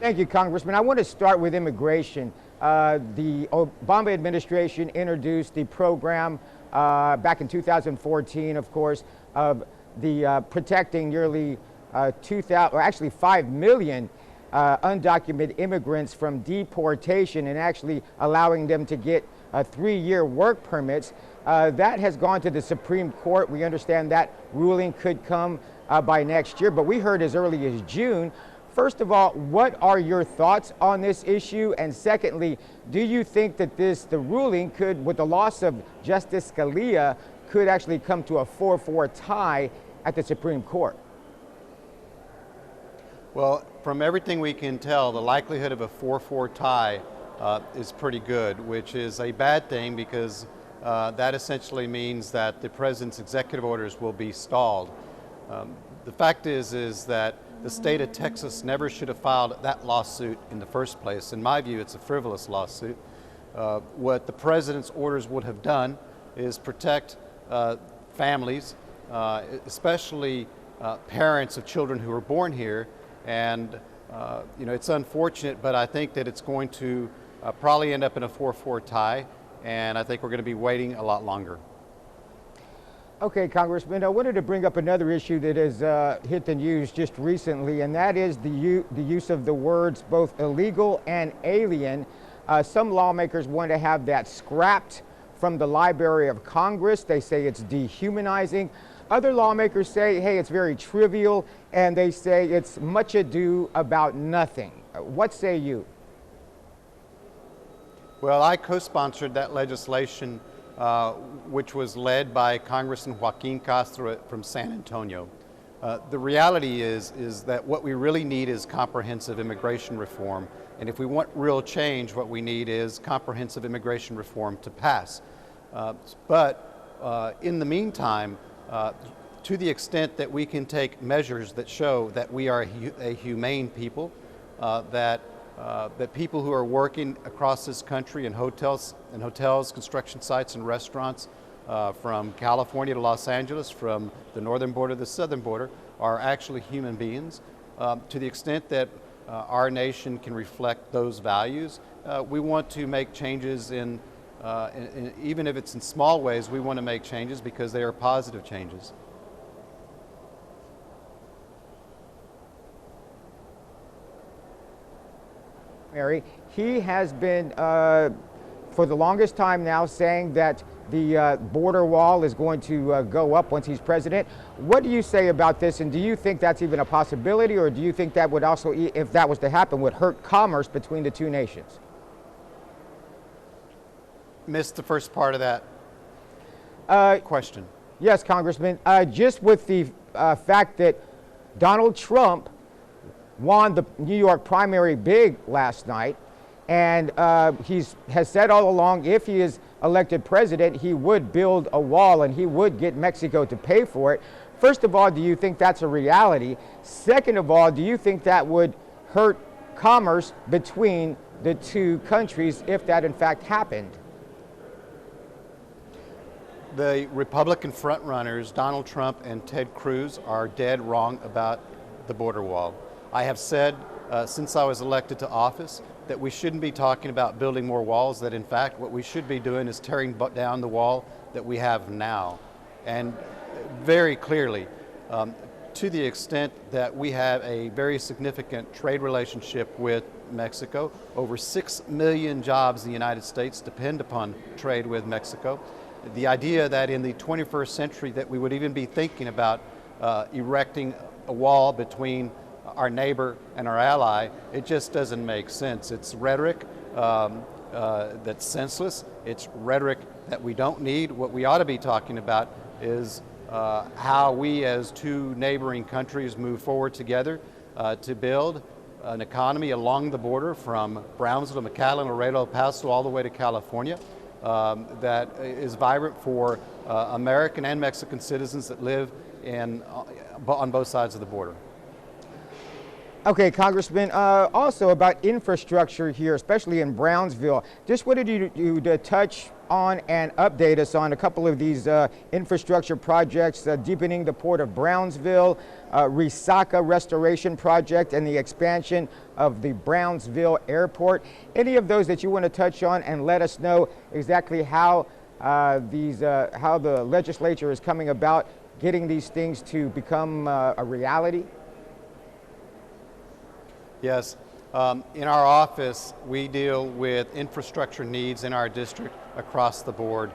Thank you, Congressman. I want to start with immigration. The Obama administration introduced the program back in 2014, of course, of the protecting nearly 2,000, or actually 5 million undocumented immigrants from deportation and actually allowing them to get 3-year work permits. That has gone to the Supreme Court. We understand that ruling could come by next year, but we heard as early as June. First of all, what are your thoughts on this issue? And secondly, do you think that the ruling could, with the loss of Justice Scalia, could actually come to a 4-4 tie at the Supreme Court? Well, from everything we can tell, the likelihood of a 4-4 tie is pretty good, which is a bad thing because that essentially means that the president's executive orders will be stalled. The fact is that the state of Texas never should have filed that lawsuit in the first place. In my view, it's a frivolous lawsuit. What the president's orders would have done is protect families, especially parents of children who were born here. And it's unfortunate, but I think that it's going to probably end up in a 4-4 tie, and I think we're going to be waiting a lot longer. Okay, Congressman, I wanted to bring up another issue that has hit the news just recently, and that is the use of the words both illegal and alien. Some lawmakers want to have that scrapped from the Library of Congress. They say it's dehumanizing. Other lawmakers say, hey, it's very trivial, and they say it's much ado about nothing. What say you? Well, I co-sponsored that legislation which was led by Congressman Joaquin Castro from San Antonio. The reality is that what we really need is comprehensive immigration reform. And if we want real change, what we need is comprehensive immigration reform to pass. But in the meantime, to the extent that we can take measures that show that we are a humane people, that people who are working across this country in hotels, construction sites, and restaurants, from California to Los Angeles, from the northern border to the southern border, are actually human beings. To the extent that our nation can reflect those values, we want to make changes in even if it's in small ways, we want to make changes because they are positive changes. Mary, he has been, for the longest time now, saying that the border wall is going to go up once he's president. What do you say about this, and do you think that's even a possibility, or do you think that would also, if that was to happen, would hurt commerce between the two nations? Missed the first part of that question. Yes, Congressman. Just with the fact that Donald Trump won the New York primary big last night, and has said all along if he is elected president, he would build a wall and he would get Mexico to pay for it. First of all, do you think that's a reality? Second of all, do you think that would hurt commerce between the two countries if that in fact happened? The Republican frontrunners, Donald Trump and Ted Cruz, are dead wrong about the border wall. I have said since I was elected to office that we shouldn't be talking about building more walls, that in fact what we should be doing is tearing down the wall that we have now. And very clearly, to the extent that we have a very significant trade relationship with Mexico, over 6 million jobs in the United States depend upon trade with Mexico. The idea that in the 21st century that we would even be thinking about erecting a wall between our neighbor and our ally, it just doesn't make sense. It's rhetoric that's senseless. It's rhetoric that we don't need. What we ought to be talking about is how we as two neighboring countries move forward together to build an economy along the border from Brownsville to McAllen, Laredo, El Paso, all the way to California, that is vibrant for American and Mexican citizens that live on both sides of the border. Okay, Congressman, also about infrastructure here, especially in Brownsville. Just wanted you to touch on and update us on a couple of these infrastructure projects, deepening the port of Brownsville, Resaca restoration project and the expansion of the Brownsville airport. Any of those that you want to touch on and let us know exactly how how the legislature is coming about getting these things to become a reality? Yes. In our office, we deal with infrastructure needs in our district across the board.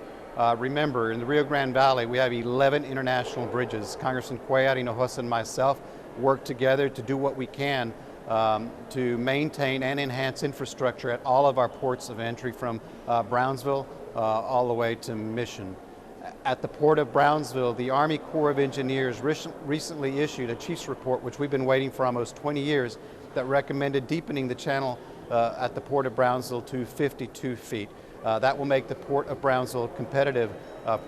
Remember, in the Rio Grande Valley, we have 11 international bridges. Congressman Cuellar, Hinojosa, and myself work together to do what we can to maintain and enhance infrastructure at all of our ports of entry from Brownsville all the way to Mission. At the Port of Brownsville, the Army Corps of Engineers recently issued a chief's report, which we've been waiting for almost 20 years, that recommended deepening the channel at the Port of Brownsville to 52 feet. That will make the Port of Brownsville competitive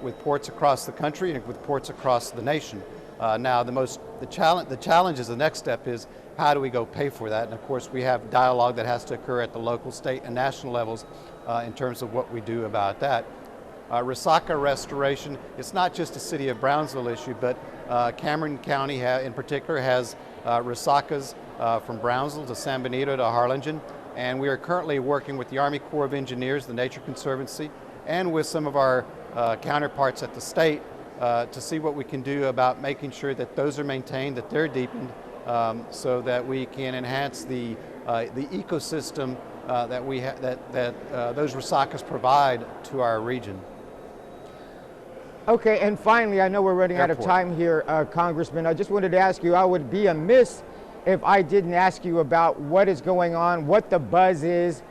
with ports across the country and with ports across the nation. Now, the challenge is the next step is how do we go pay for that? And of course, we have dialogue that has to occur at the local, state, and national levels in terms of what we do about that. Resaca restoration, it's not just a city of Brownsville issue, but Cameron County in particular has resacas from Brownsville to San Benito to Harlingen, and we are currently working with the Army Corps of Engineers, the Nature Conservancy, and with some of our counterparts at the state to see what we can do about making sure that those are maintained, that they're deepened, so that we can enhance the ecosystem that those resacas provide to our region. Okay, and finally, I know we're running out of time here, Congressman. I just wanted to ask you, I would be amiss if I didn't ask you about what is going on, what the buzz is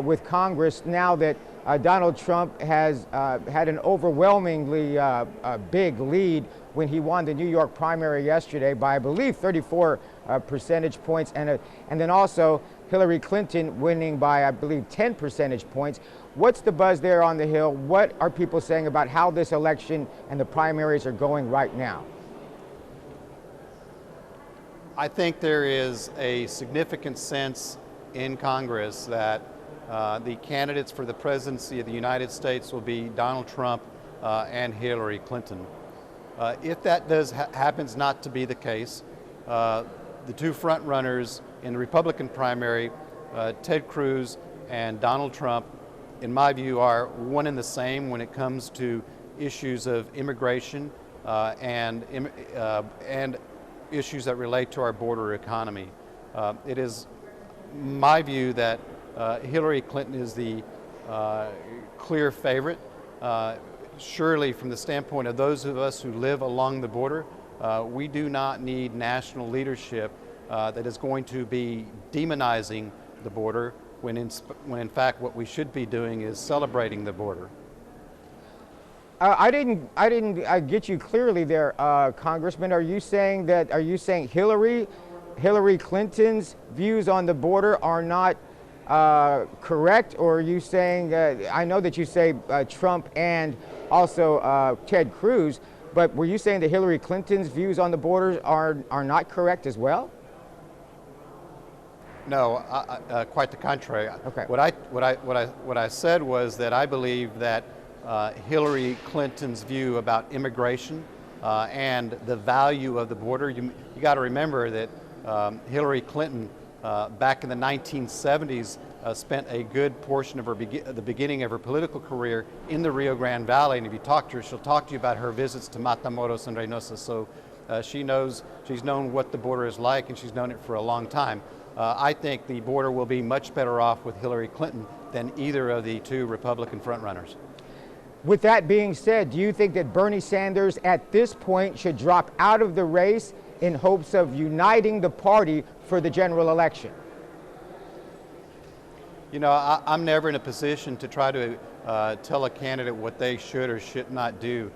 with Congress now that Donald Trump has had an overwhelmingly big lead when he won the New York primary yesterday by, I believe, 34 percentage points, and then also Hillary Clinton winning by, I believe, 10 percentage points. What's the buzz there on the Hill? What are people saying about how this election and the primaries are going right now? I think there is a significant sense in Congress that the candidates for the presidency of the United States will be Donald Trump and Hillary Clinton. If that happens not to be the case, the two front runners in the Republican primary, Ted Cruz and Donald Trump, in my view, are one and the same when it comes to issues of immigration and issues that relate to our border economy. It is my view that Hillary Clinton is the clear favorite. Surely from the standpoint of those of us who live along the border, we do not need national leadership that is going to be demonizing the border when in fact what we should be doing is celebrating the border. I didn't get you clearly there, Congressman. Are you saying Hillary Clinton's views on the border are not correct, or are you saying I know that you say Trump and also Ted Cruz, but were you saying that Hillary Clinton's views on the borders are not correct as well? No, quite the contrary. Okay. What I said was that I believe that Hillary Clinton's view about immigration and the value of the border. You got to remember that Hillary Clinton back in the 1970s spent a good portion of the beginning of her political career in the Rio Grande Valley, and if you talk to her, she'll talk to you about her visits to Matamoros and Reynosa. So she's known what the border is like, and she's known it for a long time. I think the border will be much better off with Hillary Clinton than either of the two Republican frontrunners. With that being said, do you think that Bernie Sanders at this point should drop out of the race in hopes of uniting the party for the general election? You know, I'm never in a position to try to tell a candidate what they should or should not do.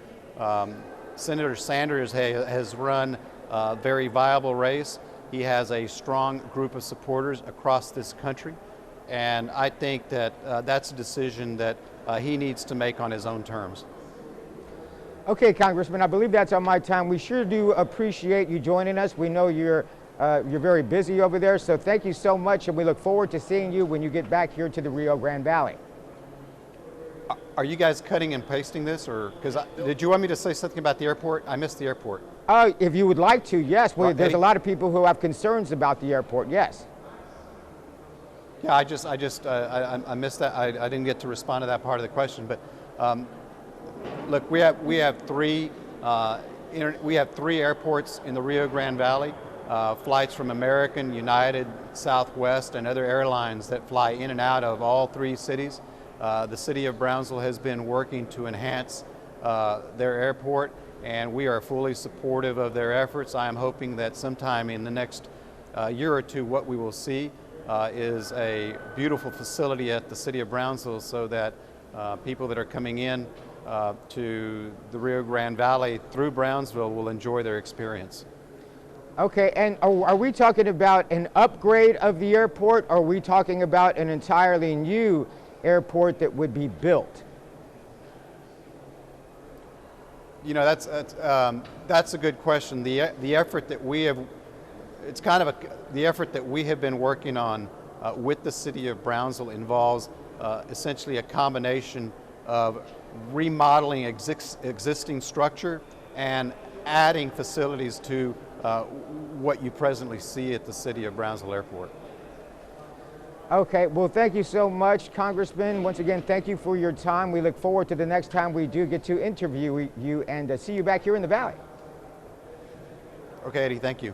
Senator Sanders has run a very viable race. He has a strong group of supporters across this country, and I think that that's a decision that he needs to make on his own terms. Okay, Congressman, I believe that's all my time. We sure do appreciate you joining us. We know you're very busy over there, so thank you so much, and we look forward to seeing you when you get back here to the Rio Grande Valley. Are you guys cutting and pasting this, or did you want me to say something about the airport? I missed the airport. If you would like to, yes. Well, there's Eddie? a lot of people who have concerns about the airport, yes. Yeah, I missed that. I didn't get to respond to that part of the question. But look, we have three airports in the Rio Grande Valley. Flights from American, United, Southwest, and other airlines that fly in and out of all three cities. The city of Brownsville has been working to enhance their airport, and we are fully supportive of their efforts. I am hoping that sometime in the next year or two, what we will see is a beautiful facility at the city of Brownsville, so that people that are coming in to the Rio Grande Valley through Brownsville will enjoy their experience. Okay, and are we talking about an upgrade of the airport, or are we talking about an entirely new airport that would be built? You know, that's a good question. The effort that we have, the effort that we have been working on with the city of Brownsville involves essentially a combination of remodeling existing structure and adding facilities to what you presently see at the city of Brownsville Airport. Okay, well, thank you so much, Congressman. Once again, thank you for your time. We look forward to the next time we do get to interview you and see you back here in the Valley. Okay, Eddie, thank you.